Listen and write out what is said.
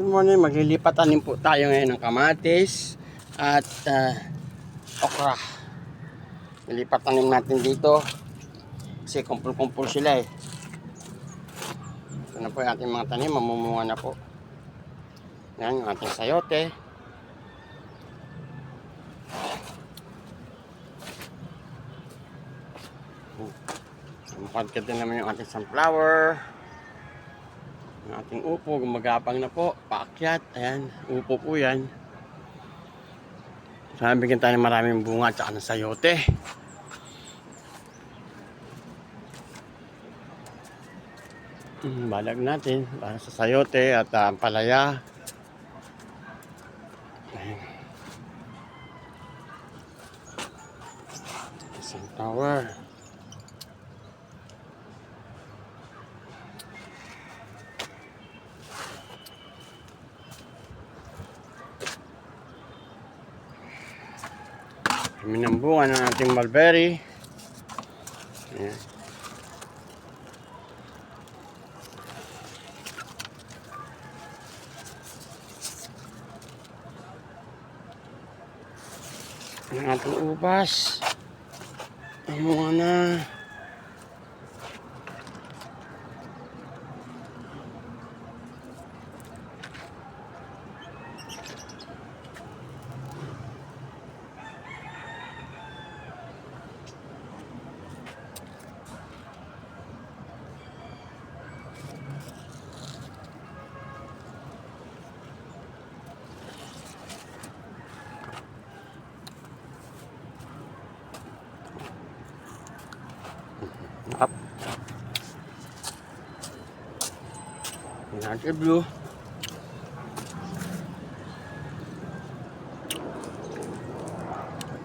Good morning, maglilipat tanim po tayo ngayon ng kamatis at okra. Lilipat tanim natin dito kasi kumpul-kumpul sila eh. Ito na po yung ating mga tanim, mamumunga na po. Yan yung ating sayote. Mukadkad din naman yung ating sunflower. Ang ating upo, gumagapang na po, paakyat, ayan, upo po yan. Sana bigyan tayo ng maraming bunga at saka ng sayote. Balag natin para sa sayote at palaya. Ayan. Isang tower. Kami ng bunga ng ating mulberry. Ayan. Ang ating ubas. Ang mga na. Up. Yan ang blue.